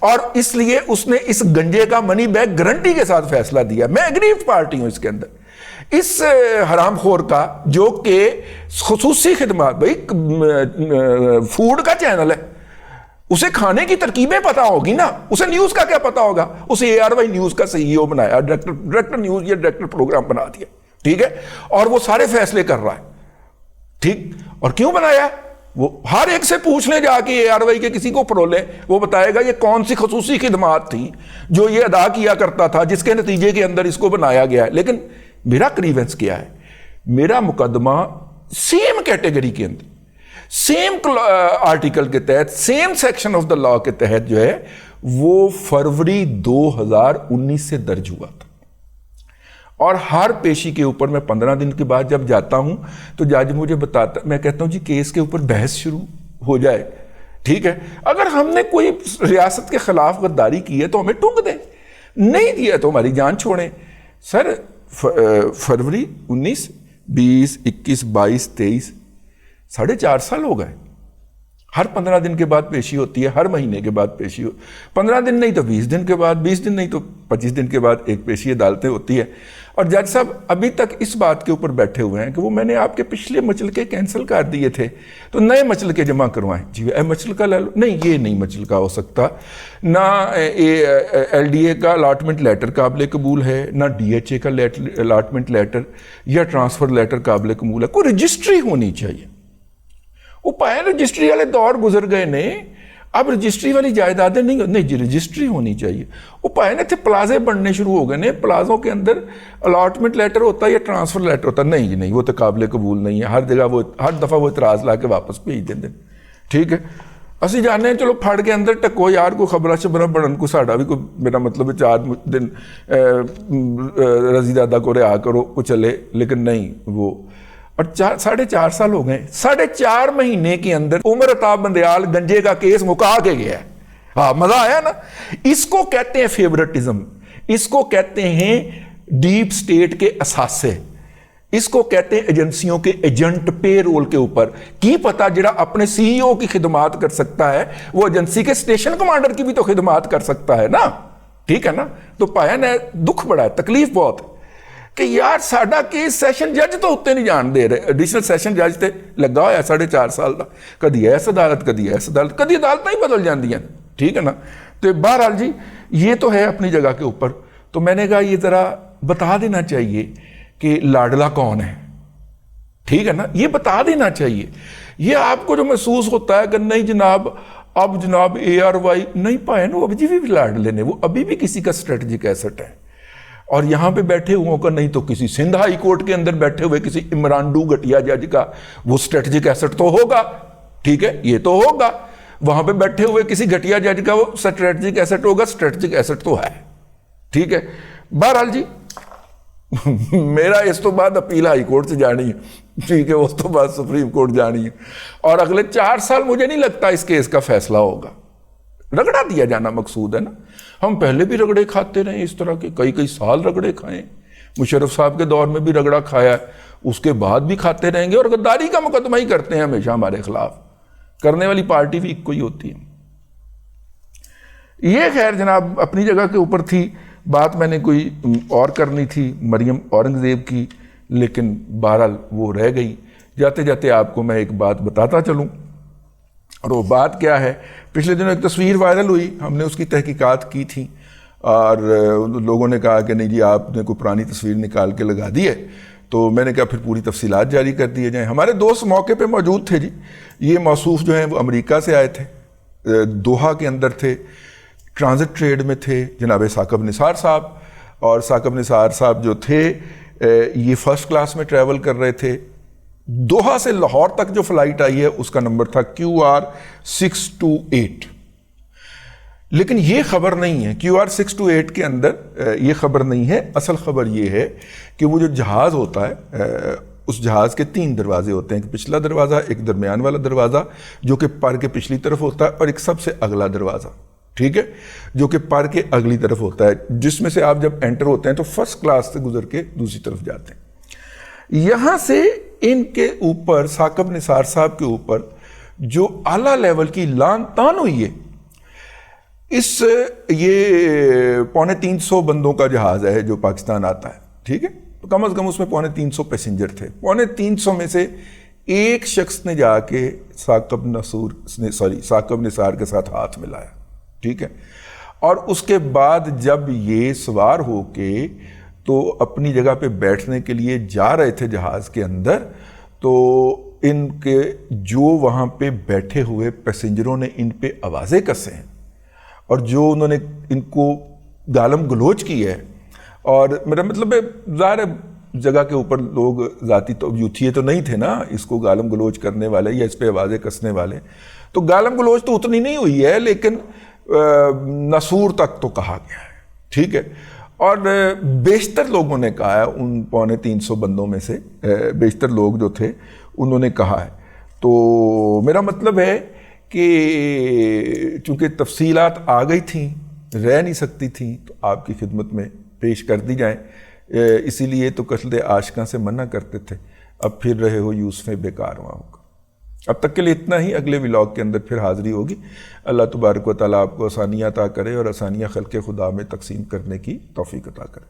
اور اس لیے اس نے اس گنجے کا منی بیک گارنٹی کے ساتھ فیصلہ دیا. میں اگریوڈ پارٹی ہوں اس کے اندر. اس حرام خور کا جو کہ خصوصی خدمات، بھائی فوڈ کا چینل ہے، اسے کھانے کی ترکیبیں پتا ہوگی نا، اسے نیوز کا کیا پتا ہوگا؟ اسے ARY نیوز کا CEO بنایا، ڈائریکٹر نیوز یا ڈائریکٹر پروگرام بنا دیا، ٹھیک ہے، اور وہ سارے فیصلے کر رہا ہے. ٹھیک، اور کیوں بنایا؟ وہ ہر ایک سے پوچھ لیں جا کے، ARY کے کسی کو پرولے، وہ بتائے گا یہ کون سی خصوصی خدمات تھیں جو یہ ادا کیا کرتا تھا جس کے نتیجے کے اندر اس کو بنایا گیا ہے. لیکن میرا گریونس کیا ہے؟ میرا مقدمہ سیم کیٹیگری کے اندر، سیم آرٹیکل کے تحت، سیم سیکشن آف دا لا کے تحت جو ہے وہ فروری 2019 سے درج ہوا تھا. اور ہر پیشی کے اوپر میں 15 دن کے بعد جب جاتا ہوں تو جج مجھے بتاتا، میں کہتا ہوں جی کیس کے اوپر بحث شروع ہو جائے. ٹھیک ہے، اگر ہم نے کوئی ریاست کے خلاف غداری کی ہے تو ہمیں ٹونگ دیں، نہیں دیا تو ہماری جان چھوڑیں. سر فروری 19، 20، 21، 22، 23، 4.5 سال ہو گئے. ہر 15 دن کے بعد پیشی ہوتی ہے، ہر مہینے کے بعد پیشی 15 دن نہیں تو 20 دن کے بعد، 20 دن نہیں تو 25 دن کے بعد ایک پیشی عدالتیں ہوتی ہے. اور جج صاحب ابھی تک اس بات کے اوپر بیٹھے ہوئے ہیں کہ وہ میں نے آپ کے پچھلے مچلکے کینسل کر دیے تھے تو نئے مچلکے جمع کروائیں. جی مچلکہ لے لو. نہیں، یہ نہیں مچلکہ ہو سکتا، نہ LDA کا الاٹمنٹ لیٹر قابل قبول ہے، نہ DHA کا الاٹمنٹ لیٹر یا ٹرانسفر لیٹر قابل قبول ہے. کوئی رجسٹری ہونی چاہیے. وہ پائے رجسٹری والے دور گزر گئے نے، اب رجسٹری والی جائیدادیں نہیں جی رجسٹری ہونی چاہیے. وہ پائے نا تھے پلازے بننے شروع ہو گئے نے، پلازوں کے اندر الاٹمنٹ لیٹر ہوتا ہے یا ٹرانسفر لیٹر ہوتا ہے. نہیں جی نہیں، وہ تو قابل قبول نہیں ہے. ہر جگہ وہ ہر دفعہ وہ اعتراض لا کے واپس بھیج دیں. ٹھیک ہے، اسی جانے چلو پھڑ کے اندر ٹکو یار، کوئی خبرہ شبرہ بڑھن کو ساڑا بھی کوئی، میرا مطلب 4 دن رضی دادا کو رہا کرو کو چلے. لیکن نہیں، وہ اور 4.5 سال ہو گئے. 4.5 مہینے کے اندر عمر عطا بندیال گنجے کا کیس مکا کے گیا ہے. ہاں مزہ آیا نا. اس کو کہتے ہیں فیورٹزم، اس کو کہتے ہیں ڈیپ سٹیٹ کے اثاثے، اس کو کہتے ہیں ایجنسیوں کے ایجنٹ پے رول کے اوپر. کی پتا جڑا اپنے CEO کی خدمات کر سکتا ہے وہ ایجنسی کے اسٹیشن کمانڈر کی بھی تو خدمات کر سکتا ہے نا. ٹھیک ہے نا. تو پایا نا دکھ بڑا ہے، تکلیف بہت ہے کہ یار ساڈا کیس سیشن جج تو اتنے نہیں جان دے رہے. ایڈیشنل سیشن جج تے لگا ہوا 4.5 سال کا، کدی ایس عدالت کدی ایس عدالت، کدی عدالتیں ہی بدل جاندیاں. ٹھیک ہے نا. تو بہرحال جی یہ تو ہے اپنی جگہ کے اوپر. تو میں نے کہا یہ ذرا بتا دینا چاہیے کہ لاڈلا کون ہے. ٹھیک ہے نا، یہ بتا دینا چاہیے. یہ آپ کو جو محسوس ہوتا ہے کہ نہیں جناب اب جناب ARY نہیں پائے نا، اب جی بھی لاڈلے نے، وہ ابھی بھی کسی کا اسٹریٹجک ایسٹ ہے. اور یہاں پہ بیٹھے ہوئے کا نہیں تو کسی سندھ ہائی کورٹ کے اندر بیٹھے ہوئے کسی عمرانڈو گٹیا جج کا وہ اسٹریٹجک ایسٹ تو ہوگا. ٹھیک ہے، یہ تو ہوگا. وہاں پہ بیٹھے ہوئے کسی گٹیا جج کا وہ اسٹریٹجک ایسٹ ہوگا. اسٹریٹجک ایسٹ تو ہے. ٹھیک ہے. بہرحال جی میرا اس تو بعد اپیل ہائی کورٹ سے جانی ہے. ٹھیک ہے، اس تو بعد سپریم کورٹ جانی ہے. اور اگلے 4 سال مجھے نہیں لگتا اس کیس کا فیصلہ ہوگا. رگڑا دیا جانا مقصود ہے نا. ہم پہلے بھی رگڑے کھاتے رہے اس طرح کے، کئی سال رگڑے کھائے. مشرف صاحب کے دور میں بھی رگڑا کھایا ہے، اس کے بعد بھی کھاتے رہیں گے. اور غداری کا مقدمہ ہی کرتے ہیں ہمیشہ ہمارے خلاف. کرنے والی پارٹی بھی ایک ہی ہوتی ہے. یہ خیر جناب اپنی جگہ کے اوپر تھی بات. میں نے کوئی اور کرنی تھی مریم اورنگزیب کی، لیکن بہرحال وہ رہ گئی. جاتے جاتے آپ کو میں ایک بات بتاتا چلوں. اور وہ بات کیا ہے؟ پچھلے دنوں ایک تصویر وائرل ہوئی، ہم نے اس کی تحقیقات کی تھی اور لوگوں نے کہا کہ نہیں جی آپ نے کوئی پرانی تصویر نکال کے لگا دی ہے. تو میں نے کہا پھر پوری تفصیلات جاری کر دیے جائیں. ہمارے دوست موقع پہ موجود تھے جی. یہ موصوف جو ہیں وہ امریکہ سے آئے تھے، دوحہ کے اندر تھے، ٹرانزٹ ٹریڈ میں تھے. جناب ثاقب نثار صاحب، اور ثاقب نثار صاحب جو تھے یہ فرسٹ کلاس میں ٹریول کر رہے تھے. دوحہ سے لاہور تک جو فلائٹ آئی ہے اس کا نمبر تھا QR628. لیکن یہ خبر نہیں ہے QR628 کے اندر، یہ خبر نہیں ہے. اصل خبر یہ ہے کہ وہ جو جہاز ہوتا ہے اس جہاز کے 3 دروازے ہوتے ہیں. ایک پچھلا دروازہ، ایک درمیان والا دروازہ جو کہ پر کے پچھلی طرف ہوتا ہے، اور ایک سب سے اگلا دروازہ، ٹھیک ہے، جو کہ پر کے اگلی طرف ہوتا ہے، جس میں سے آپ جب انٹر ہوتے ہیں تو فرسٹ کلاس سے گزر کے دوسری طرف جاتے ہیں. یہاں سے ان کے اوپر ثاقب نثار صاحب کے اوپر جو اعلیٰ لیول کی لان تان ہوئی ہے، یہ 350 بندوں کا جہاز ہے جو پاکستان آتا ہے، ٹھیک ہے، تو کم از کم اس میں 350 پیسنجر تھے. 350 میں سے ایک شخص نے جا کے ثاقب نثار کے ساتھ ہاتھ ملایا، ٹھیک ہے. اور اس کے بعد جب یہ سوار ہو کے تو اپنی جگہ پہ بیٹھنے کے لیے جا رہے تھے جہاز کے اندر، تو ان کے جو وہاں پہ بیٹھے ہوئے پیسنجروں نے ان پہ آوازیں کسے ہیں اور جو انہوں نے ان کو گالم گلوچ کی ہے. اور میرا مطلب ہے ظاہر جگہ کے اوپر لوگ ذاتی تو یوتھیے تو نہیں تھے نا اس کو گالم گلوچ کرنے والے یا اس پہ آوازیں کسنے والے، تو گالم گلوچ تو اتنی نہیں ہوئی ہے لیکن نسور تک تو کہا گیا ہے، ٹھیک ہے. اور بیشتر لوگوں نے کہا ہے، ان 350 بندوں میں سے بیشتر لوگ جو تھے انہوں نے کہا ہے. تو میرا مطلب ہے کہ چونکہ تفصیلات آ گئی تھیں، رہ نہیں سکتی تھیں، تو آپ کی خدمت میں پیش کر دی جائیں. اسی لیے تو قتل عاشقاں سے منع کرتے تھے، اب پھر رہے ہو یوسف بیکار وہاں ہوگا. اب تک کے لیے اتنا ہی، اگلے ولاگ کے اندر پھر حاضری ہوگی. اللہ تبارک و تعالیٰ آپ کو آسانیاں عطا کرے اور آسانیاں خلق خدا میں تقسیم کرنے کی توفیق عطا کرے.